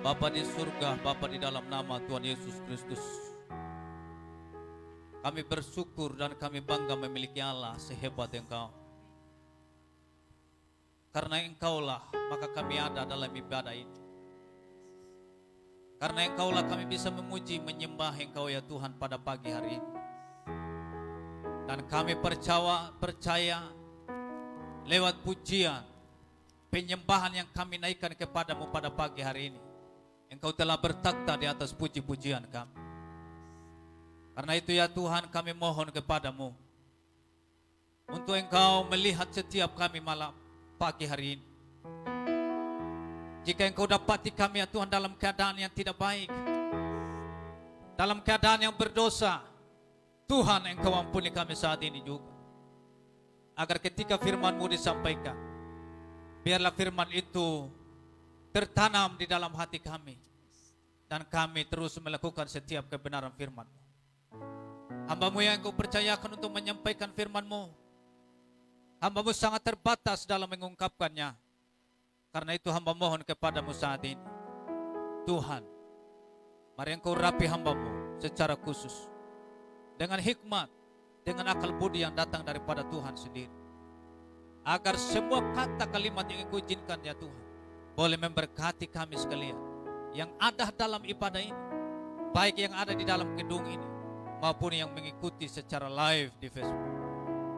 Bapa di surga, Bapa di dalam nama Tuhan Yesus Kristus, kami bersyukur dan kami bangga memiliki Allah sehebat Engkau. Karena Engkaulah maka kami ada dalam ibadah ini. Karena Engkaulah kami bisa memuji, menyembah Engkau ya Tuhan pada pagi hari ini. Dan kami percaya lewat pujian, penyembahan yang kami naikkan kepadamu pada pagi hari ini, Engkau telah bertakhta di atas puji-pujian kami. Karena itu ya Tuhan, kami mohon kepadamu untuk Engkau melihat setiap kami malam pagi hari ini. Jika Engkau dapati kami ya Tuhan dalam keadaan yang tidak baik, dalam keadaan yang berdosa, Tuhan Engkau ampuni kami saat ini juga. Agar ketika firman-Mu disampaikan, biarlah firman itu tertanam di dalam hati kami, dan kami terus melakukan setiap kebenaran firman-Mu. Hamba-Mu yang Engkau percayakan untuk menyampaikan firman-Mu, hamba-Mu sangat terbatas dalam mengungkapkannya. Karena itu hamba mohon kepadamu saat ini, Tuhan, mari Engkau rapi hamba-Mu secara khusus, dengan hikmat, dengan akal budi yang datang daripada Tuhan sendiri. Agar semua kata kalimat yang Engkau izinkan ya Tuhan, boleh memberkati kami sekalian yang ada dalam ibadah ini, baik yang ada di dalam gedung ini, maupun yang mengikuti secara live di Facebook.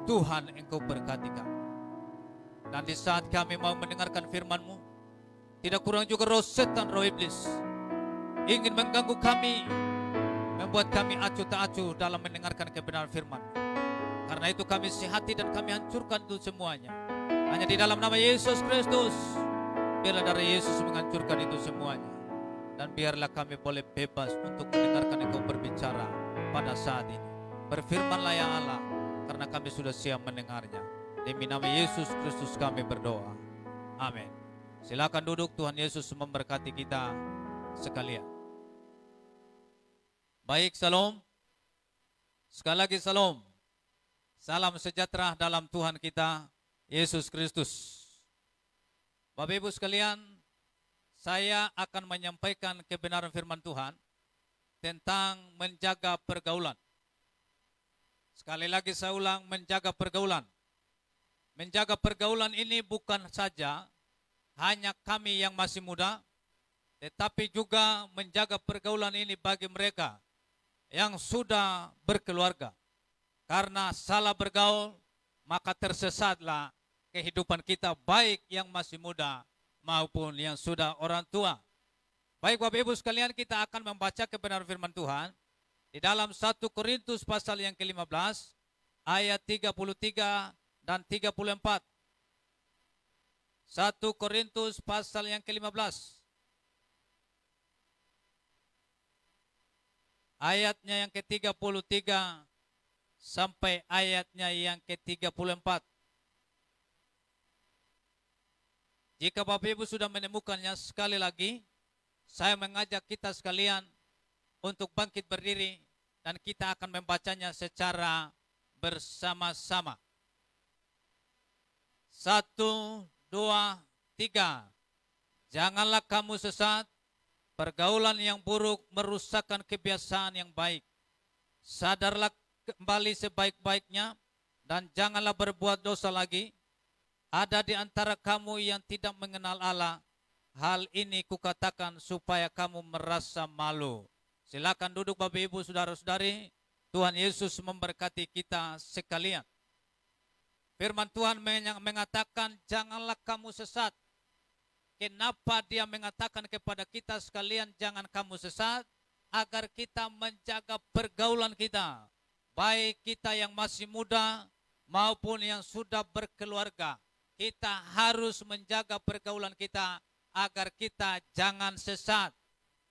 Tuhan Engkau berkati kami. Dan di saat kami mau mendengarkan firman-Mu, tidak kurang juga roh setan, roh iblis ingin mengganggu kami, membuat kami acuh tak acuh dalam mendengarkan kebenaran firman. Karena itu kami sihati dan kami hancurkan itu semuanya. Hanya di dalam nama Yesus Kristus, biarlah darah Yesus menghancurkan itu semuanya. Dan biarlah kami boleh bebas untuk mendengarkan Engkau berbicara pada saat ini. Berfirmanlah ya Allah, karena kami sudah siap mendengarnya. Demi nama Yesus Kristus kami berdoa. Amin. Silakan duduk, Tuhan Yesus memberkati kita sekalian. Baik, salam. Sekali lagi salam. Salam sejahtera dalam Tuhan kita Yesus Kristus. Bapak Ibu sekalian, saya akan menyampaikan kebenaran firman Tuhan tentang menjaga pergaulan. Sekali lagi saya ulang, menjaga pergaulan. Menjaga pergaulan ini bukan saja hanya kami yang masih muda, tetapi juga menjaga pergaulan ini bagi mereka yang sudah berkeluarga. Karena salah bergaul, maka tersesatlah kehidupan kita, baik yang masih muda maupun yang sudah orang tua. Baik Bapak Ibu sekalian, kita akan membaca kebenaran firman Tuhan di dalam 1 Korintus pasal yang ke-15 ayat 33 dan 34. 1 Korintus pasal yang ke-15 ayatnya yang ke-33 sampai ayatnya yang ke-34. Jika Bapak Ibu sudah menemukannya, sekali lagi saya mengajak kita sekalian untuk bangkit berdiri dan kita akan membacanya secara bersama-sama. 1, 2, 3. Janganlah kamu sesat, pergaulan yang buruk merusakkan kebiasaan yang baik. Sadarlah kembali sebaik-baiknya dan janganlah berbuat dosa lagi. Ada di antara kamu yang tidak mengenal Allah. Hal ini kukatakan supaya kamu merasa malu. Silakan duduk Bapak Ibu saudara-saudari. Tuhan Yesus memberkati kita sekalian. Firman Tuhan mengatakan janganlah kamu sesat. Kenapa dia mengatakan kepada kita sekalian jangan kamu sesat? Agar kita menjaga pergaulan kita. Baik kita yang masih muda maupun yang sudah berkeluarga. Kita harus menjaga pergaulan kita agar kita jangan sesat.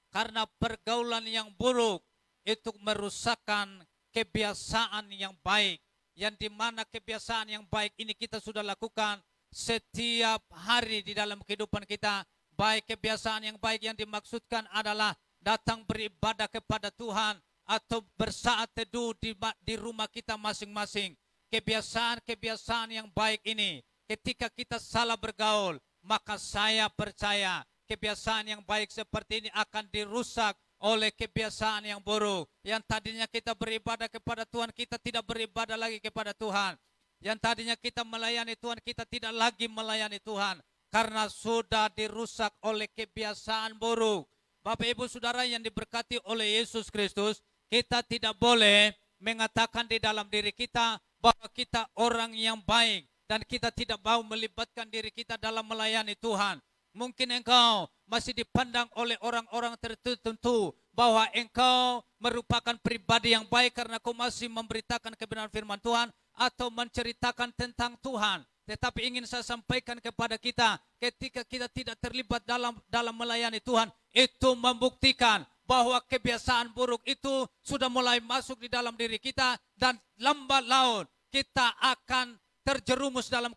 Karena pergaulan yang buruk itu merusakkan kebiasaan yang baik. Yang dimana kebiasaan yang baik ini kita sudah lakukan setiap hari di dalam kehidupan kita. Baik kebiasaan yang baik yang dimaksudkan adalah datang beribadah kepada Tuhan atau bersaat teduh di rumah kita masing-masing. Kebiasaan-kebiasaan yang baik ini ketika kita salah bergaul, maka saya percaya kebiasaan yang baik seperti ini akan dirusak oleh kebiasaan yang buruk. Yang tadinya kita beribadah kepada Tuhan, kita tidak beribadah lagi kepada Tuhan. Yang tadinya kita melayani Tuhan, kita tidak lagi melayani Tuhan. Karena sudah dirusak oleh kebiasaan buruk. Bapak Ibu Saudara yang diberkati oleh Yesus Kristus, kita tidak boleh mengatakan di dalam diri kita bahwa kita orang yang baik. Dan kita tidak mau melibatkan diri kita dalam melayani Tuhan. Mungkin engkau masih dipandang oleh orang-orang tertentu bahwa engkau merupakan pribadi yang baik karena kau masih memberitakan kebenaran firman Tuhan atau menceritakan tentang Tuhan. Tetapi ingin saya sampaikan kepada kita, ketika kita tidak terlibat dalam melayani Tuhan, itu membuktikan bahwa kebiasaan buruk itu sudah mulai masuk di dalam diri kita, dan lambat laun kita akan terjerumus dalam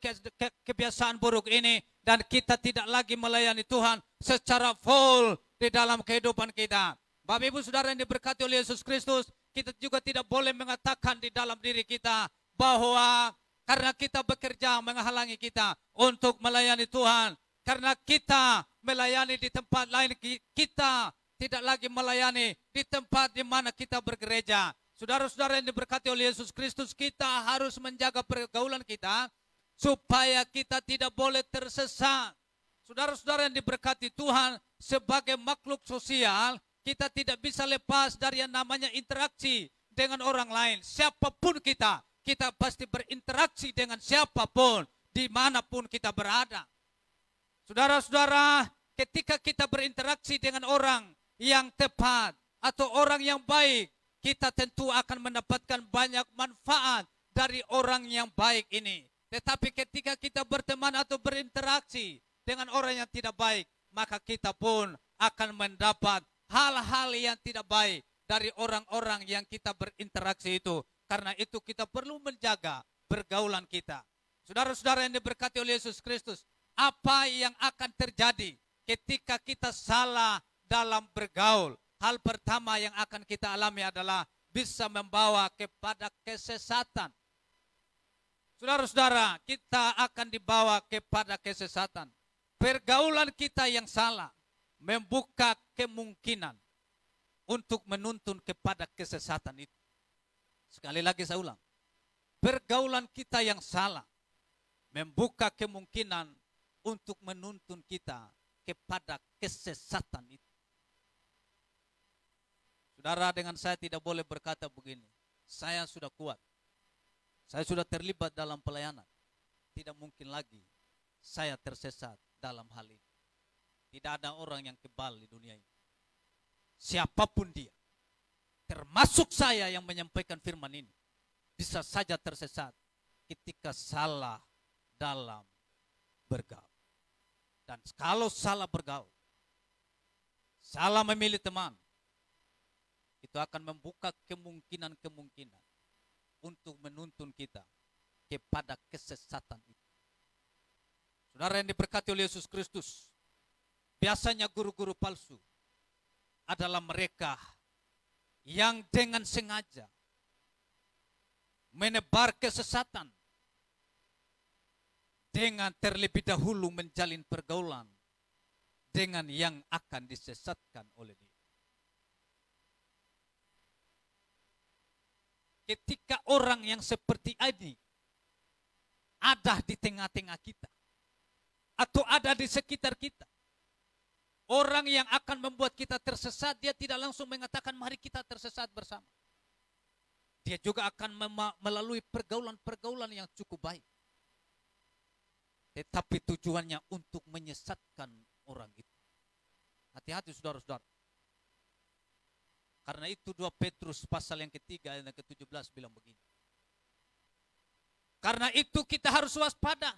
kebiasaan buruk ini, dan kita tidak lagi melayani Tuhan secara full di dalam kehidupan kita. Bapak Ibu Saudara yang diberkati oleh Yesus Kristus, kita juga tidak boleh mengatakan di dalam diri kita bahwa karena kita bekerja menghalangi kita untuk melayani Tuhan, karena kita melayani di tempat lain, kita tidak lagi melayani di tempat di mana kita bergereja. Saudara-saudara yang diberkati oleh Yesus Kristus, kita harus menjaga pergaulan kita supaya kita tidak boleh tersesat. Saudara-saudara yang diberkati Tuhan, sebagai makhluk sosial, kita tidak bisa lepas dari yang namanya interaksi dengan orang lain. Siapapun kita pasti berinteraksi dengan siapapun, dimanapun kita berada. Saudara-saudara, ketika kita berinteraksi dengan orang yang tepat atau orang yang baik, kita tentu akan mendapatkan banyak manfaat dari orang yang baik ini. Tetapi ketika kita berteman atau berinteraksi dengan orang yang tidak baik, maka kita pun akan mendapat hal-hal yang tidak baik dari orang-orang yang kita berinteraksi itu. Karena itu kita perlu menjaga pergaulan kita. Saudara-saudara yang diberkati oleh Yesus Kristus, apa yang akan terjadi ketika kita salah dalam bergaul? Hal pertama yang akan kita alami adalah bisa membawa kepada kesesatan. Saudara-saudara, kita akan dibawa kepada kesesatan. Pergaulan kita yang salah membuka kemungkinan untuk menuntun kepada kesesatan itu. Sekali lagi saya ulang. Pergaulan kita yang salah membuka kemungkinan untuk menuntun kita kepada kesesatan itu. Saudara, dengan saya tidak boleh berkata begini, saya sudah kuat, saya sudah terlibat dalam pelayanan, tidak mungkin lagi saya tersesat dalam hal ini. Tidak ada orang yang kebal di dunia ini. Siapapun dia, termasuk saya yang menyampaikan firman ini, bisa saja tersesat ketika salah dalam bergaul. Dan kalau salah bergaul, salah memilih teman, itu akan membuka kemungkinan-kemungkinan untuk menuntun kita kepada kesesatan itu. Saudara yang diberkati oleh Yesus Kristus, biasanya guru-guru palsu adalah mereka yang dengan sengaja menebar kesesatan dengan terlebih dahulu menjalin pergaulan dengan yang akan disesatkan oleh dia. Ketika orang yang seperti ini ada di tengah-tengah kita atau ada di sekitar kita, orang yang akan membuat kita tersesat, dia tidak langsung mengatakan mari kita tersesat bersama. Dia juga akan melalui pergaulan-pergaulan yang cukup baik. Tetapi tujuannya untuk menyesatkan orang itu. Hati-hati saudara-saudara. Karena itu 2 Petrus pasal yang ketiga ayat yang ke-17 bilang begini. Karena itu kita harus waspada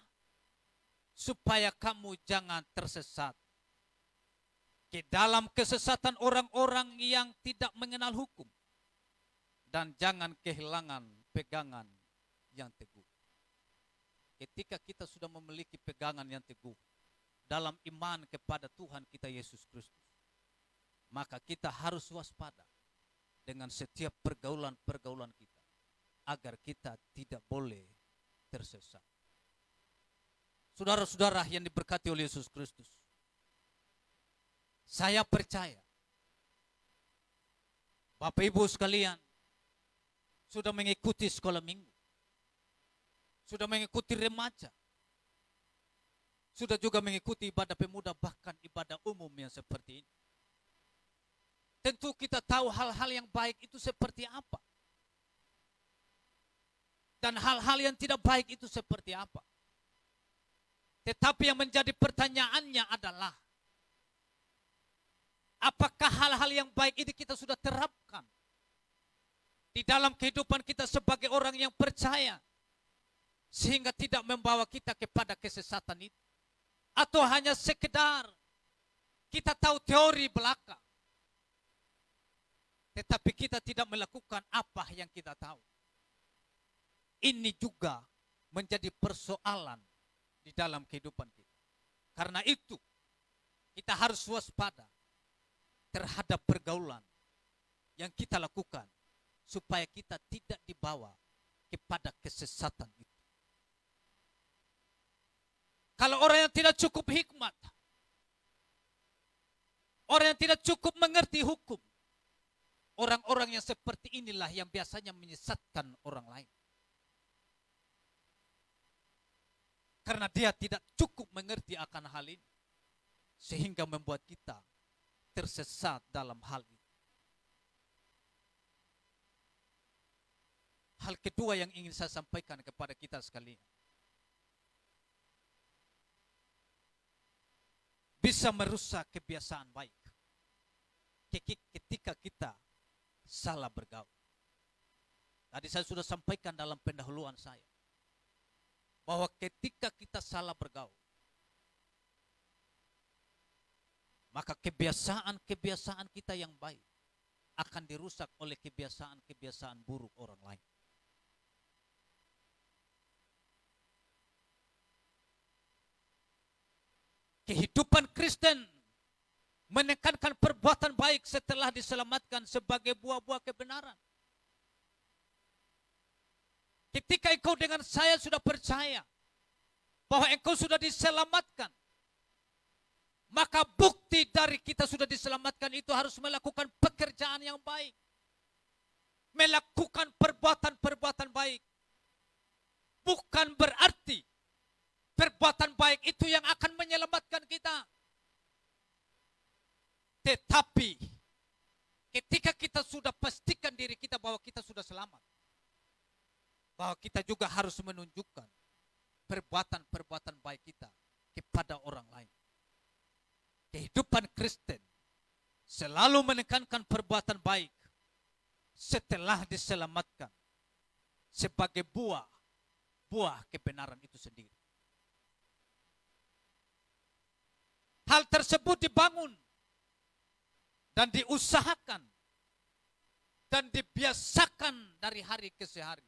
supaya kamu jangan tersesat ke dalam kesesatan orang-orang yang tidak mengenal hukum, dan jangan kehilangan pegangan yang teguh. Ketika kita sudah memiliki pegangan yang teguh dalam iman kepada Tuhan kita Yesus Kristus, maka kita harus waspada dengan setiap pergaulan-pergaulan kita, agar kita tidak boleh tersesat. Saudara-saudara yang diberkati oleh Yesus Kristus, Saya percaya Bapak Ibu sekalian sudah mengikuti sekolah minggu, sudah mengikuti remaja, sudah juga mengikuti ibadah pemuda, bahkan ibadah umum yang seperti ini. Tentu kita tahu hal-hal yang baik itu seperti apa. Dan hal-hal yang tidak baik itu seperti apa. Tetapi yang menjadi pertanyaannya adalah, apakah hal-hal yang baik ini kita sudah terapkan di dalam kehidupan kita sebagai orang yang percaya, sehingga tidak membawa kita kepada kesesatan itu? Atau hanya sekedar kita tahu teori belaka, tetapi kita tidak melakukan apa yang kita tahu. Ini juga menjadi persoalan di dalam kehidupan kita. Karena itu, kita harus waspada terhadap pergaulan yang kita lakukan, supaya kita tidak dibawa kepada kesesatan itu. Kalau orang yang tidak cukup hikmat, orang yang tidak cukup mengerti hukum, orang-orang yang seperti inilah yang biasanya menyesatkan orang lain. Karena dia tidak cukup mengerti akan hal ini, sehingga membuat kita tersesat dalam hal ini. Hal kedua yang ingin saya sampaikan kepada kita sekalian, bisa merusak kebiasaan baik ketika kita salah bergaul. Tadi saya sudah sampaikan dalam pendahuluan saya, bahwa ketika kita salah bergaul, maka kebiasaan-kebiasaan kita yang baik akan dirusak oleh kebiasaan-kebiasaan buruk orang lain. Kehidupan Kristen menekankan perbuatan baik setelah diselamatkan sebagai buah-buah kebenaran. Ketika engkau dengan saya sudah percaya bahwa engkau sudah diselamatkan, maka bukti dari kita sudah diselamatkan itu harus melakukan pekerjaan yang baik, melakukan perbuatan-perbuatan baik. Bukan berarti perbuatan baik itu yang akan menyelamatkan kita. Tetapi ketika kita sudah pastikan diri kita bahwa kita sudah selamat, bahwa kita juga harus menunjukkan perbuatan-perbuatan baik kita kepada orang lain. Kehidupan Kristen selalu menekankan perbuatan baik setelah diselamatkan sebagai buah kebenaran itu sendiri. Hal tersebut dibangun dan diusahakan dan dibiasakan dari hari ke hari,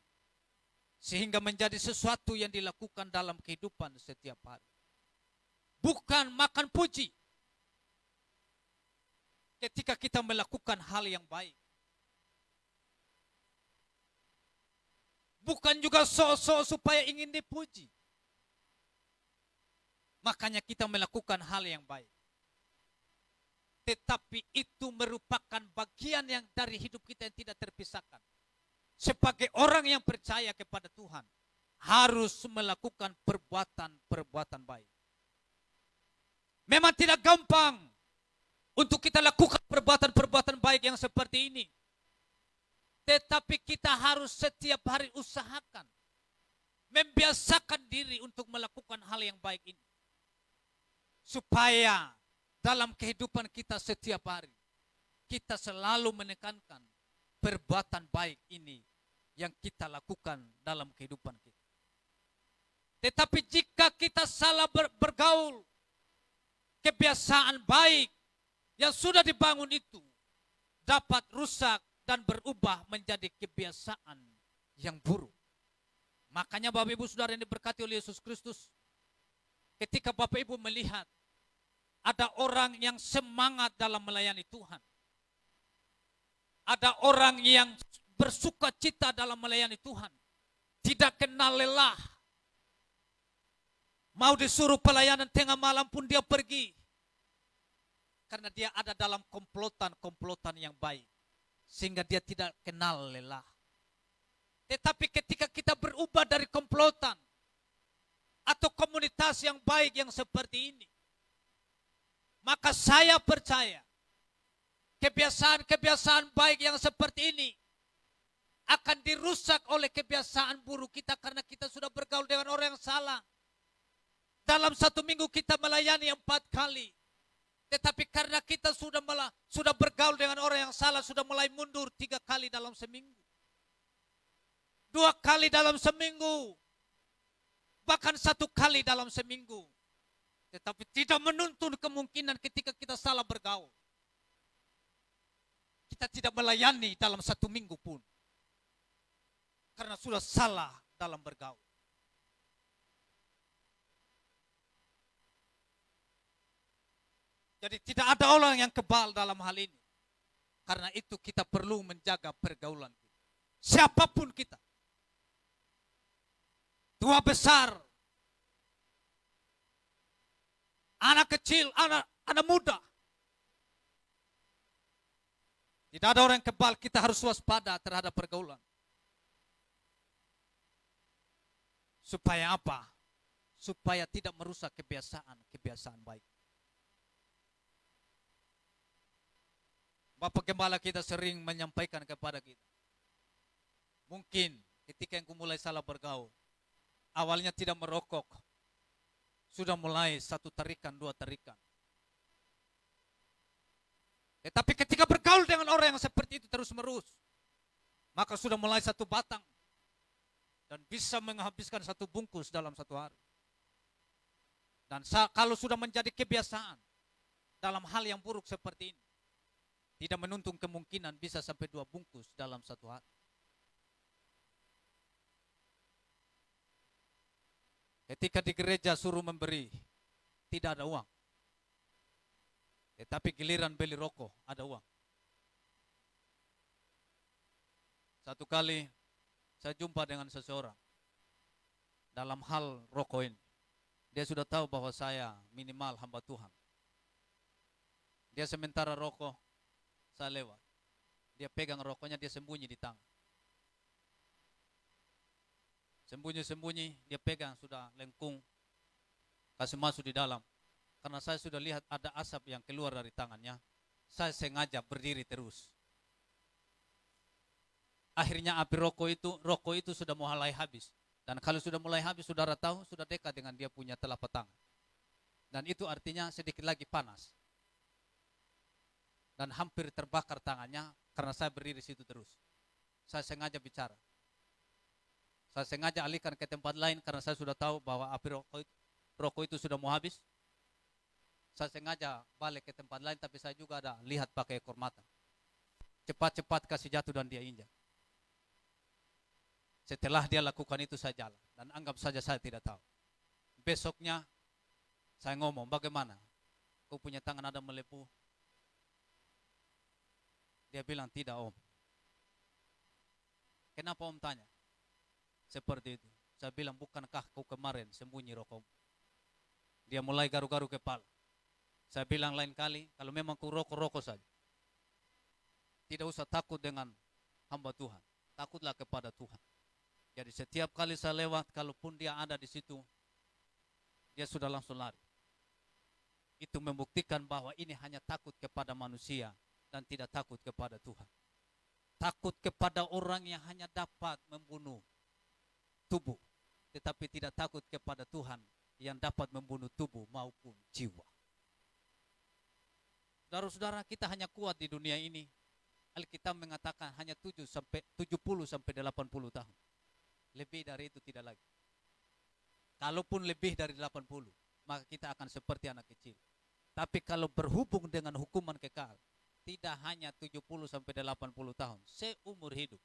sehingga menjadi sesuatu yang dilakukan dalam kehidupan setiap hari. Bukan makan puji ketika kita melakukan hal yang baik. Bukan juga sok-sok supaya ingin dipuji. Makanya kita melakukan hal yang baik. Tetapi itu merupakan bagian yang dari hidup kita yang tidak terpisahkan. Sebagai orang yang percaya kepada Tuhan, harus melakukan perbuatan-perbuatan baik. Memang tidak gampang untuk kita lakukan perbuatan-perbuatan baik yang seperti ini. Tetapi kita harus setiap hari usahakan, membiasakan diri untuk melakukan hal yang baik ini. Supaya dalam kehidupan kita setiap hari, kita selalu menekankan perbuatan baik ini yang kita lakukan dalam kehidupan kita. Tetapi jika kita salah bergaul, kebiasaan baik yang sudah dibangun itu dapat rusak dan berubah menjadi kebiasaan yang buruk. Makanya Bapak Ibu Saudara yang diberkati oleh Yesus Kristus, ketika Bapak Ibu melihat ada orang yang semangat dalam melayani Tuhan, ada orang yang bersuka cita dalam melayani Tuhan, tidak kenal lelah, mau disuruh pelayanan tengah malam pun dia pergi, Karena dia ada dalam komplotan-komplotan yang baik. Sehingga dia tidak kenal lelah. Tetapi ketika kita berubah dari komplotan atau komunitas yang baik yang seperti ini, maka saya percaya kebiasaan-kebiasaan baik yang seperti ini akan dirusak oleh kebiasaan buruk kita karena kita sudah bergaul dengan orang yang salah. Dalam satu minggu kita melayani 4 kali. Tetapi karena kita sudah bergaul dengan orang yang salah, sudah mulai mundur 3 kali dalam seminggu. 2 kali dalam seminggu. Bahkan 1 kali dalam seminggu. Tetapi tidak menuntun kemungkinan ketika kita salah bergaul. Kita tidak melayani dalam 1 minggu pun. Karena sudah salah dalam bergaul. Jadi tidak ada orang yang kebal dalam hal ini. Karena itu kita perlu menjaga pergaulan kita. Siapapun kita. Tua besar. Anak kecil, anak muda. Tidak ada orang yang kebal, kita harus waspada terhadap pergaulan. Supaya apa? Supaya tidak merusak kebiasaan baik. Bapak Gembala kita sering menyampaikan kepada kita. Mungkin ketika yang mulai salah bergaul, awalnya tidak merokok, sudah mulai 1 tarikan, 2 tarikan. Tetapi ketika bergaul dengan orang yang seperti itu terus-menerus, maka sudah mulai 1 batang dan bisa menghabiskan 1 bungkus dalam 1 hari. Dan kalau sudah menjadi kebiasaan dalam hal yang buruk seperti ini, tidak menuntut kemungkinan bisa sampai 2 bungkus dalam 1 hari. Ketika di gereja suruh memberi, tidak ada uang. Tetapi giliran beli rokok, ada uang. Satu kali saya jumpa dengan seseorang dalam hal rokok ini. Dia sudah tahu bahwa saya minimal hamba Tuhan. Dia sementara rokok, saya lewat. Dia pegang rokoknya, dia sembunyi di tangan. Sembunyi-sembunyi, dia pegang, sudah lengkung, kasih masuk di dalam. Karena saya sudah lihat ada asap yang keluar dari tangannya, saya sengaja berdiri terus. Akhirnya api rokok itu sudah mulai habis. Dan kalau sudah mulai habis, saudara tahu, sudah dekat dengan dia punya telapak tangan. Dan itu artinya sedikit lagi panas. Dan hampir terbakar tangannya karena saya berdiri di situ terus. Saya sengaja bicara. Saya sengaja alihkan ke tempat lain karena saya sudah tahu bahwa api rokok itu sudah mau habis. Saya sengaja balik ke tempat lain, tapi saya juga ada lihat pakai ekor mata. Cepat-cepat kasih jatuh dan dia injak. Setelah dia lakukan itu saya jalan dan anggap saja saya tidak tahu. Besoknya saya ngomong, bagaimana? Kau punya tangan ada melepuh? Dia bilang, tidak om. Kenapa om tanya? Seperti itu. Saya bilang, bukankah kau kemarin sembunyi rokok? Dia mulai garu-garu kepala. Saya bilang lain kali, kalau memang kau rokok saja. Tidak usah takut dengan hamba Tuhan. Takutlah kepada Tuhan. Jadi setiap kali saya lewat, kalaupun dia ada di situ, dia sudah langsung lari. Itu membuktikan bahwa ini hanya takut kepada manusia dan tidak takut kepada Tuhan. Takut kepada orang yang hanya dapat membunuh tubuh, tetapi tidak takut kepada Tuhan yang dapat membunuh tubuh maupun jiwa. Saudara-saudara, kita hanya kuat di dunia ini. Alkitab mengatakan hanya 70 sampai 80 tahun. Lebih dari itu tidak lagi. Kalaupun lebih dari 80, maka kita akan seperti anak kecil. Tapi kalau berhubung dengan hukuman kekal, tidak hanya 70 sampai 80 tahun, seumur hidup.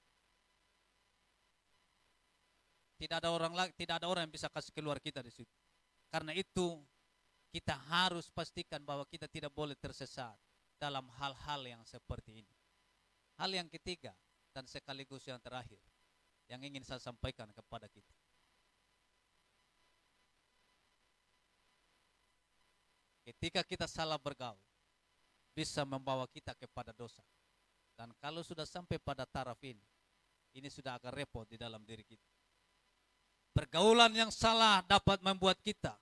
Tidak ada orang yang bisa kasih keluar kita di situ. Karena itu kita harus pastikan bahwa kita tidak boleh tersesat dalam hal-hal yang seperti ini. Hal yang ketiga dan sekaligus yang terakhir yang ingin saya sampaikan kepada kita. Ketika kita salah bergaul, bisa membawa kita kepada dosa. Dan kalau sudah sampai pada taraf ini sudah agak repot di dalam diri kita. Pergaulan yang salah dapat membuat kita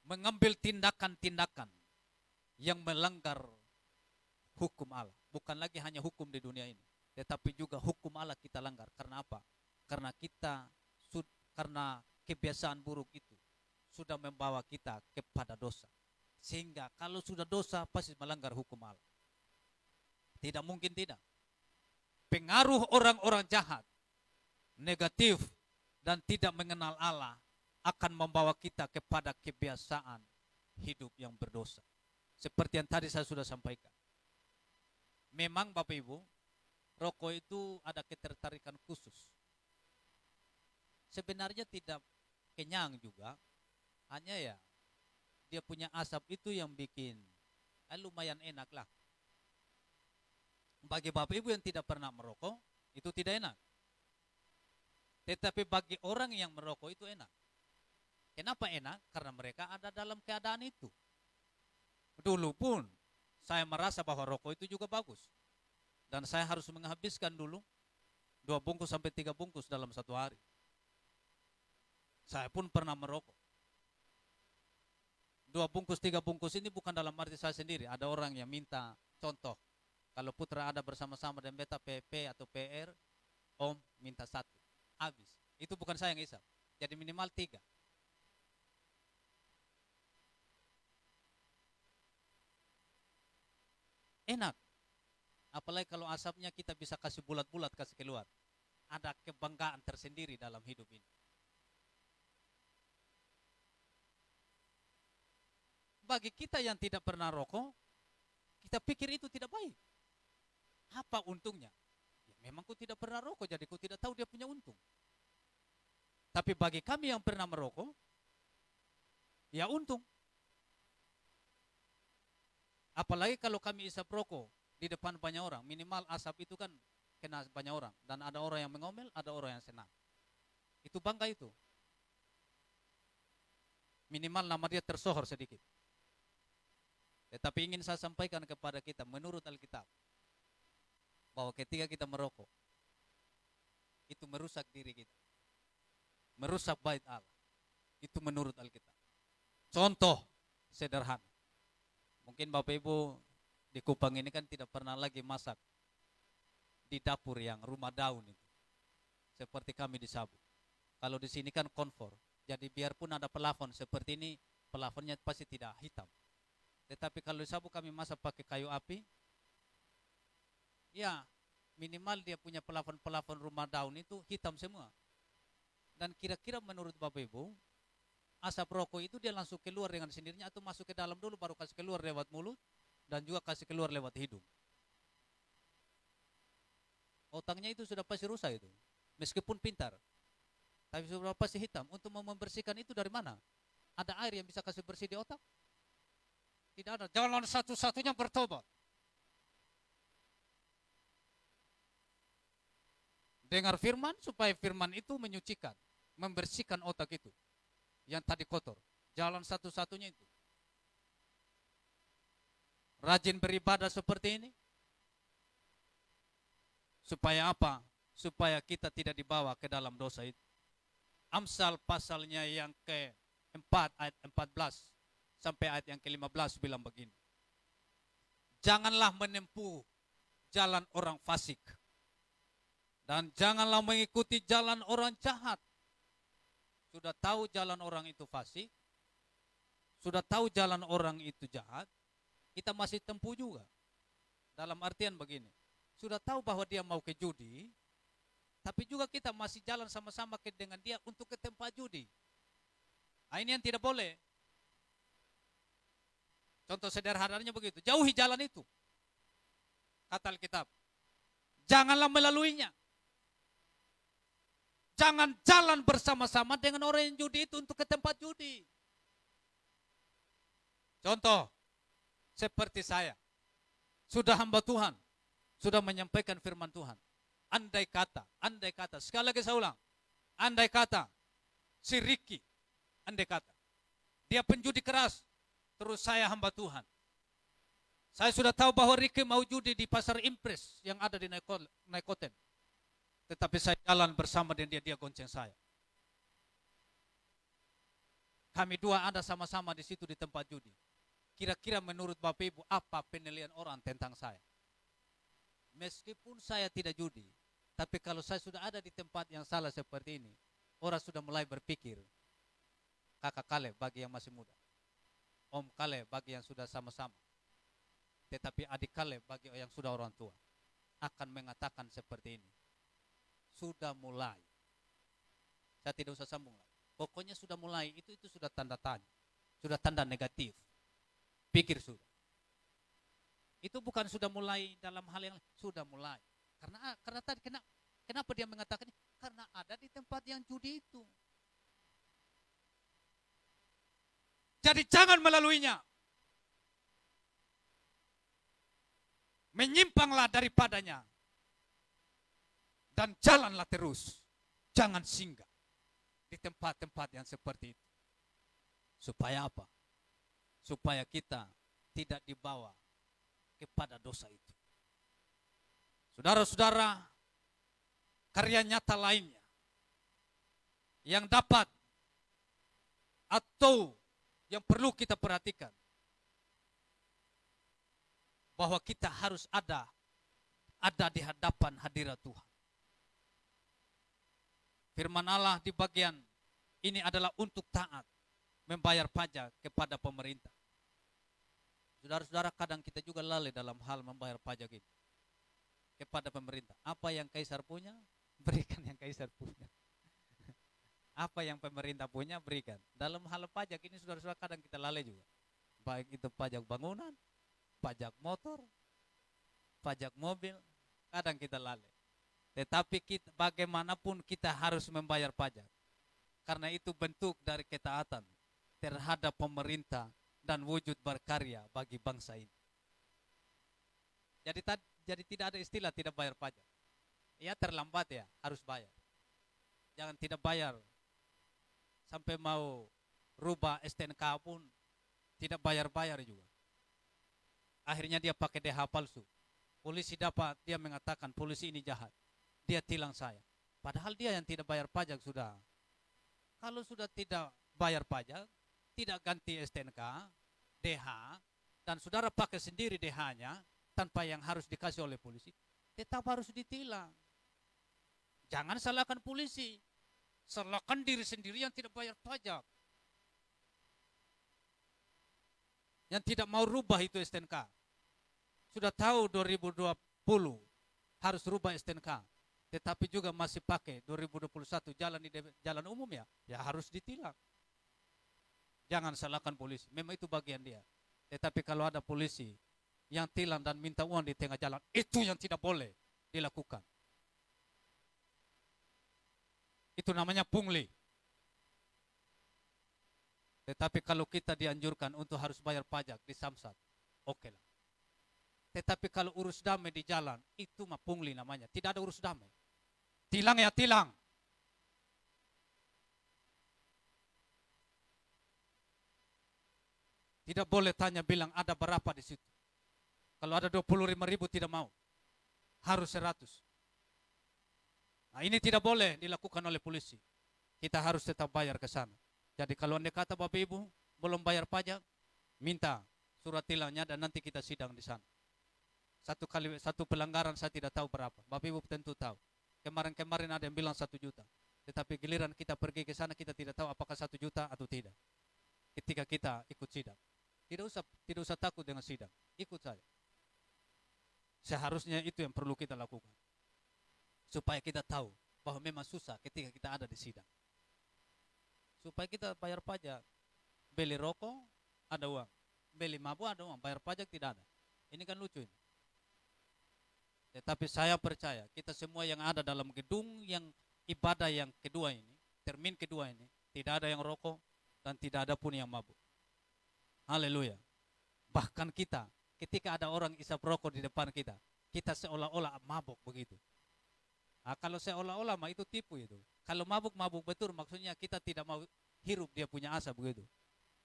mengambil tindakan-tindakan yang melanggar hukum Allah. Bukan lagi hanya hukum di dunia ini, tetapi juga hukum Allah kita langgar. Karena apa? Karena karena kebiasaan buruk itu sudah membawa kita kepada dosa. Sehingga kalau sudah dosa pasti melanggar hukum Allah. Tidak mungkin tidak. Pengaruh orang-orang jahat, negatif, dan tidak mengenal Allah akan membawa kita kepada kebiasaan hidup yang berdosa. Seperti yang tadi saya sudah sampaikan. Memang Bapak Ibu, rokok itu ada ketertarikan khusus. Sebenarnya tidak kenyang juga, hanya ya dia punya asap itu yang bikin lumayan enak lah. Bagi Bapak Ibu yang tidak pernah merokok, itu tidak enak. Tetapi bagi orang yang merokok itu enak. Kenapa enak? Karena mereka ada dalam keadaan itu. Dulu pun saya merasa bahwa rokok itu juga bagus. Dan saya harus menghabiskan dulu 2 bungkus sampai 3 bungkus dalam 1 hari. Saya pun pernah merokok. 2 bungkus, 3 bungkus ini bukan dalam arti saya sendiri. Ada orang yang minta contoh. Kalau putra ada bersama-sama dan beta PP atau PR, om minta 1. Habis. Itu bukan saya yang hisap. Jadi minimal 3. Enak. Apalagi kalau asapnya kita bisa kasih bulat-bulat, kasih keluar. Ada kebanggaan tersendiri dalam hidup ini. Bagi kita yang tidak pernah rokok, kita pikir itu tidak baik. Apa untungnya? Ya, memang ku tidak pernah rokok, jadi ku tidak tahu dia punya untung. Tapi bagi kami yang pernah merokok, ya untung. Apalagi kalau kami isap rokok di depan banyak orang, minimal asap itu kan kena banyak orang. Dan ada orang yang mengomel, ada orang yang senang. Itu bangga itu. Minimal nama dia tersohor sedikit. Tetapi ingin saya sampaikan kepada kita, menurut Alkitab, bahwa ketika kita merokok, itu merusak diri kita. Merusak bait Allah. Itu menurut Alkitab. Contoh sederhana. Mungkin Bapak Ibu di Kupang ini kan tidak pernah lagi masak di dapur yang rumah daun itu. Seperti kami di Sabu. Kalau di sini kan konfor. Jadi biarpun ada pelafon seperti ini, pelafonnya pasti tidak hitam. Tetapi kalau di Sabu kami masak pakai kayu api, ya minimal dia punya pelafon-pelafon rumah daun itu hitam semua. Dan kira-kira menurut Bapak Ibu, asap rokok itu dia langsung keluar dengan sendirinya atau masuk ke dalam dulu baru kasih keluar lewat mulut dan juga kasih keluar lewat hidung. Otaknya itu sudah pasti rusak itu. Meskipun pintar. Tapi sudah pasti hitam. Untuk membersihkan itu dari mana? Ada air yang bisa kasih bersih di otak? Tidak ada. Jalan satu-satunya bertobat. Dengar firman supaya firman itu menyucikan, membersihkan otak itu yang tadi kotor. Jalan satu-satunya itu. Rajin beribadah seperti ini. Supaya apa? Supaya kita tidak dibawa ke dalam dosa itu. Amsal pasalnya yang ke-4 ayat 14 sampai ayat yang ke-15 bilang begini. Janganlah menempuh jalan orang fasik. Dan janganlah mengikuti jalan orang jahat. Sudah tahu jalan orang itu fasik, sudah tahu jalan orang itu jahat, kita masih tempuh juga. Dalam artian begini, sudah tahu bahwa dia mau ke judi, tapi juga kita masih jalan sama-sama dengan dia untuk ke tempat judi. Nah, ini yang tidak boleh. Contoh sederhananya begitu, jauhi jalan itu. Kata Alkitab, janganlah melaluinya. Jangan jalan bersama-sama dengan orang yang judi itu untuk ke tempat judi. Contoh, seperti saya. Sudah hamba Tuhan. Sudah menyampaikan firman Tuhan. Andai kata. Sekali lagi saya ulang. Andai kata, si Ricky, andai kata, dia penjudi keras, Terus saya hamba Tuhan. Saya sudah tahu bahwa Ricky mau judi di pasar Impres yang ada di Naikoten. Tetapi saya jalan bersama dengan dia gonceng saya. Kami dua ada sama-sama di situ di tempat judi. Kira-kira menurut Bapak Ibu apa penilaian orang tentang saya? Meskipun saya tidak judi, tapi kalau saya sudah ada di tempat yang salah seperti ini, orang sudah mulai berpikir, kakak Kaleb bagi yang masih muda, Om Kaleb bagi yang sudah sama-sama, tetapi adik Kaleb bagi yang sudah orang tua, akan mengatakan seperti ini. Sudah mulai. Saya tidak usah sambung lagi. Pokoknya sudah mulai, itu sudah tanda tanya. Sudah tanda negatif. Pikir sudah. Itu bukan sudah mulai dalam hal yang sudah mulai. Karena tadi kenapa dia mengatakan ini? Karena ada di tempat yang judi itu. Jadi jangan melaluinya. Menyimpanglah daripadanya. Dan jalanlah terus. Jangan singgah di tempat-tempat yang seperti itu. Supaya apa? Supaya kita tidak dibawa kepada dosa itu. Saudara-saudara, karya nyata lainnya yang dapat atau yang perlu kita perhatikan, bahwa kita harus ada di hadapan hadirat Tuhan. Firman Allah di bagian ini adalah untuk taat, membayar pajak kepada pemerintah. Saudara-saudara, kadang kita juga lalai dalam hal membayar pajak itu kepada pemerintah. Apa yang kaisar punya, berikan yang kaisar punya. Apa yang pemerintah punya, berikan. Dalam hal pajak ini saudara-saudara kadang kita lalai juga. Baik itu pajak bangunan, pajak motor, pajak mobil, kadang kita lalai. Tetapi bagaimanapun kita harus membayar pajak. Karena itu bentuk dari ketaatan terhadap pemerintah dan wujud berkarya bagi bangsa ini. Jadi tidak ada istilah tidak bayar pajak. Ya terlambat ya, harus bayar. Jangan tidak bayar. Sampai mau rubah STNK pun tidak bayar-bayar juga. Akhirnya dia pakai DH palsu. Polisi dapat, dia mengatakan polisi ini jahat. Dia tilang saya. Padahal dia yang tidak bayar pajak sudah. Kalau sudah tidak bayar pajak, tidak ganti STNK, DH, dan saudara pakai sendiri DH-nya, tanpa yang harus dikasih oleh polisi, tetap harus ditilang. Jangan salahkan polisi. Salahkan diri sendiri yang tidak bayar pajak. Yang tidak mau rubah itu STNK. Sudah tahu 2020 harus rubah STNK. Tetapi juga masih pakai 2021 jalan di jalan umum ya harus ditilang. Jangan salahkan polisi, memang itu bagian dia. Tetapi kalau ada polisi yang tilang dan minta uang di tengah jalan, itu yang tidak boleh dilakukan. Itu namanya pungli. Tetapi kalau kita dianjurkan untuk harus bayar pajak di Samsat, oke lah. Tetapi kalau urus damai di jalan, itu mah pungli namanya. Tidak ada urus damai. Tilang ya tilang. Tidak boleh tanya bilang ada berapa di situ. Kalau ada 25.000 tidak mau. Harus 100. Nah, ini tidak boleh dilakukan oleh polisi. Kita harus tetap bayar ke sana. Jadi kalau anda kata Bapak Ibu belum bayar pajak, minta surat tilangnya dan nanti kita sidang di sana. Satu pelanggaran saya tidak tahu berapa. Bapak Ibu tentu tahu. Kemarin ada yang bilang 1 juta. Tetapi giliran kita pergi ke sana kita tidak tahu apakah 1 juta atau tidak. Ketika kita ikut sidang. Tidak usah takut dengan sidang. Ikut saja. Seharusnya itu yang perlu kita lakukan. Supaya kita tahu bahwa memang susah ketika kita ada di sidang. Supaya kita bayar pajak. Beli rokok ada uang. Beli mabuk ada uang. Bayar pajak tidak ada. Ini kan lucu ini. Tetapi saya percaya kita semua yang ada dalam gedung yang ibadah yang kedua ini, termin kedua ini, tidak ada yang rokok dan tidak ada pun yang mabuk. Haleluya. Bahkan kita, ketika ada orang isap rokok di depan kita, kita seolah-olah mabuk begitu. Nah, kalau seolah-olah mah itu tipu itu. Kalau mabuk-mabuk betul maksudnya kita tidak mau hirup dia punya asap begitu.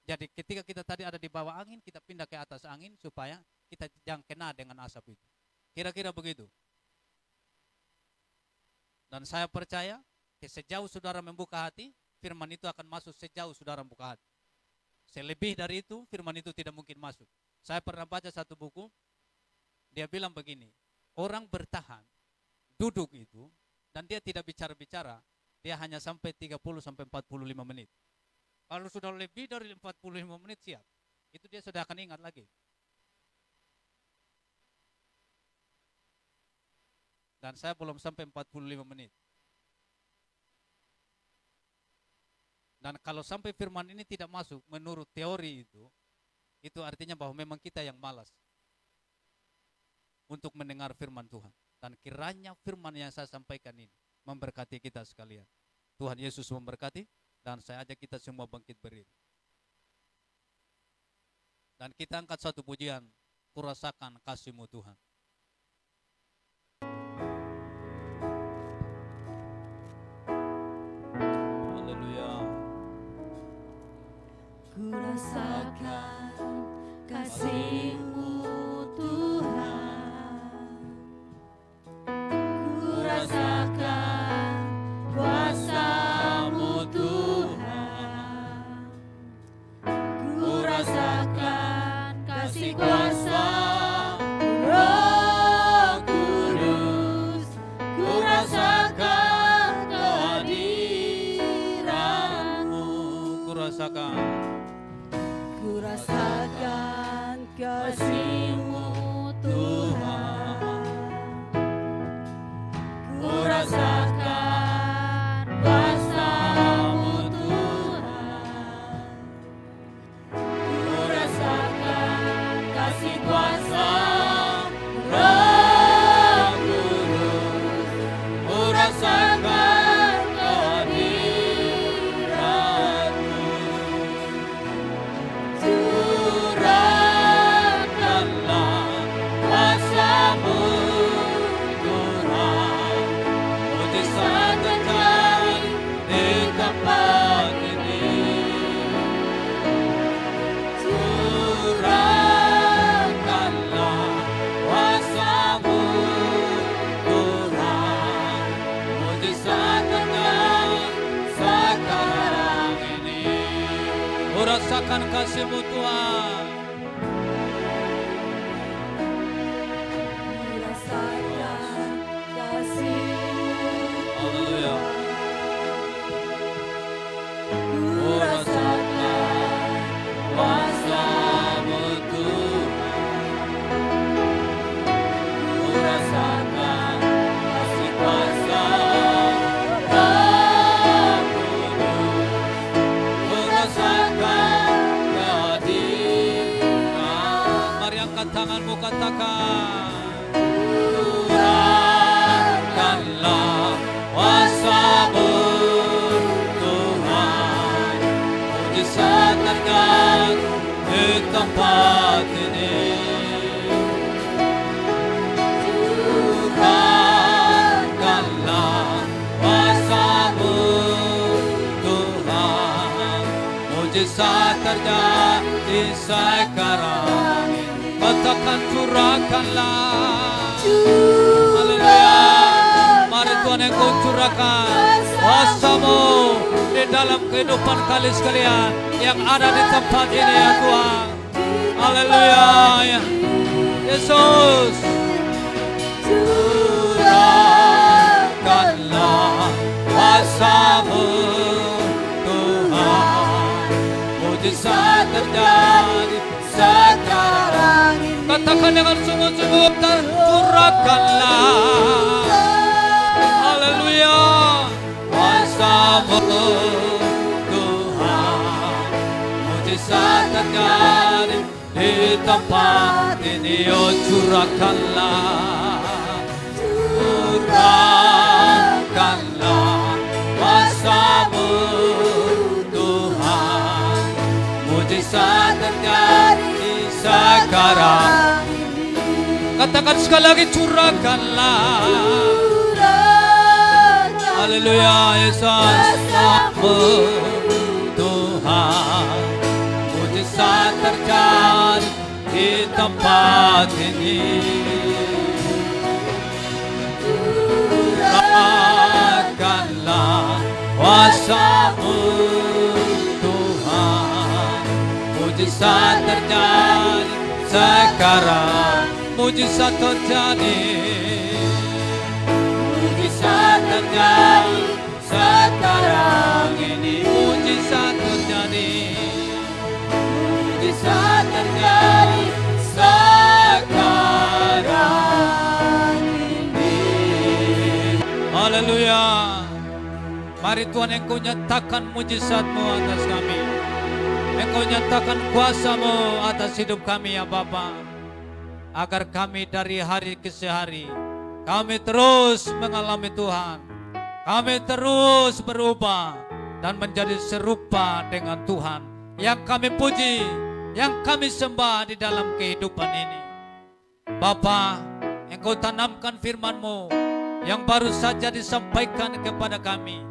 Jadi ketika kita tadi ada di bawah angin, kita pindah ke atas angin supaya kita jangan kena dengan asap itu. Kira-kira begitu. Dan saya percaya, sejauh saudara membuka hati, firman itu akan masuk sejauh saudara membuka hati. Selebih dari itu, firman itu tidak mungkin masuk. Saya pernah baca satu buku, dia bilang begini, orang bertahan, duduk itu, dan dia tidak bicara-bicara, dia hanya sampai 30-45 menit. Kalau sudah lebih dari 45 menit siap, itu dia sudah akan ingat lagi. Dan saya belum sampai 45 menit. Dan kalau sampai firman ini tidak masuk menurut teori itu artinya bahwa memang kita yang malas untuk mendengar firman Tuhan. Dan kiranya firman yang saya sampaikan ini memberkati kita sekalian. Tuhan Yesus memberkati. Dan saya ajak kita semua bangkit berdiri. Dan kita angkat satu pujian, kurasakan kasih-Mu Tuhan. Haleluya. Kurasakan kasih-Mu Tuhan. Kurasakan kuasa-Mu Tuhan. Kurasakan kasih kuasa Roh Kudus. Kurasakan kehadiran-Mu. Kurasakan. Kurasakan kasih-Mu Tuhan. Kurasakan kuasa-Mu Tuhan. Kurasakan kasih kuasa Roh Kudus. Kurasakan kehadiran-Mu. Curahkanlah kuasa-Mu Tuhan. Mujizat terjadi di tempat ini. Curahkanlah kuasa-Mu Tuhan. Mujizat terjadi sekarang ini. Kurasakan kasih-Mu Tuhan. Kurasakan kasih-Mu Haleluya. Kurasakan kuasa-Mu Tuhan. Kurasakan kasih kuasa Roh Kudus. Kurasakan kehadiran. Mari angkat tanganmu, katakan. Curahkanlah kuasa-Mu Tuhan. Mujizat terjadi di tempat ini. Curahkanlah kuasa-Mu Tuhan. Mujizat terjadi sekarang ini. Katakan curahkanlah. Haleluya. Mari Tuhan yang Kau curahkan kuasa-Mu di dalam kehidupan kalian sekalian yang ada di tempat ini ya Tuhan. Haleluya ya Yesus. Curahkanlah kuasa-Mu Tuhan. Mujizat terjadi sekarang ini. Katakan dengan sungguh-sungguh, curahkanlah. Haleluya. Kuasa-Mu Tuhan. Mujizat terjadi di tempat ini. Oh, curahkanlah. Curahkanlah kuasa-Mu Tuhan. Mujizat terjadi sekarang ini. Katakan sekali lagi, curahkanlah. Haleluya Yesus. Kuasa-Mu Tuhan. di tempat ini. Curahkanlah kuasa-Mu Tuhan. Mujizat terjadi sekarang. Mujizat terjadi. Mujizat terjadi sekarang ini. Mujizat terjadi. Mujizat terjadi sekarang ini. Haleluya. Mari Tuhan, Engkau nyatakan mujizat-Mu atas kami. Engkau nyatakan kuasa-Mu atas hidup kami ya Bapa. Agar kami dari hari ke hari, kami terus mengalami Tuhan. Kami terus berubah dan menjadi serupa dengan Tuhan. Yang kami puji, yang kami sembah di dalam kehidupan ini. Bapa, Engkau tanamkan firman-Mu yang baru saja disampaikan kepada kami,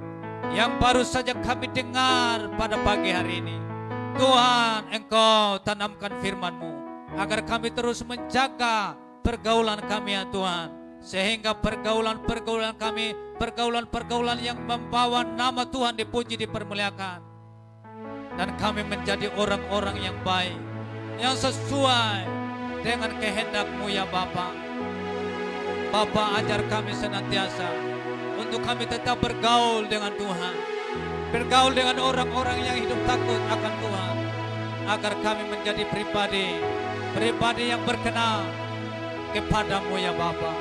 yang baru saja kami dengar pada pagi hari ini. Tuhan, Engkau tanamkan firman-Mu agar kami terus menjaga pergaulan kami ya Tuhan, sehingga pergaulan-pergaulan kami, pergaulan-pergaulan yang membawa nama Tuhan dipuji, dipermuliakan, dan kami menjadi orang-orang yang baik, yang sesuai dengan kehendak-Mu ya Bapa. Bapa, ajar kami senantiasa untuk kami tetap bergaul dengan Tuhan, bergaul dengan orang-orang yang hidup takut akan Tuhan, agar kami menjadi pribadi yang berkenan kepada-Mu ya Bapa.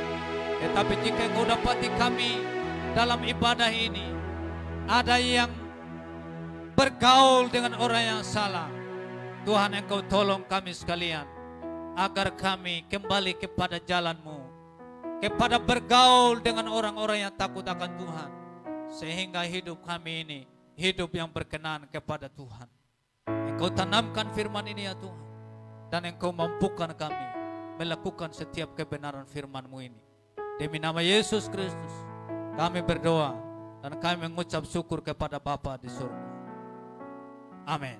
Tetapi jika Engkau dapati kami dalam ibadah ini ada yang bergaul dengan orang yang salah, Tuhan, Engkau tolong kami sekalian agar kami kembali kepada jalan-Mu, kepada bergaul dengan orang-orang yang takut akan Tuhan, sehingga hidup kami ini hidup yang berkenan kepada Tuhan. Engkau tanamkan firman ini ya Tuhan, dan Engkau mampukan kami melakukan setiap kebenaran firman-Mu ini. Demi nama Yesus Kristus kami berdoa dan kami mengucap syukur kepada Bapa di surga. Amin.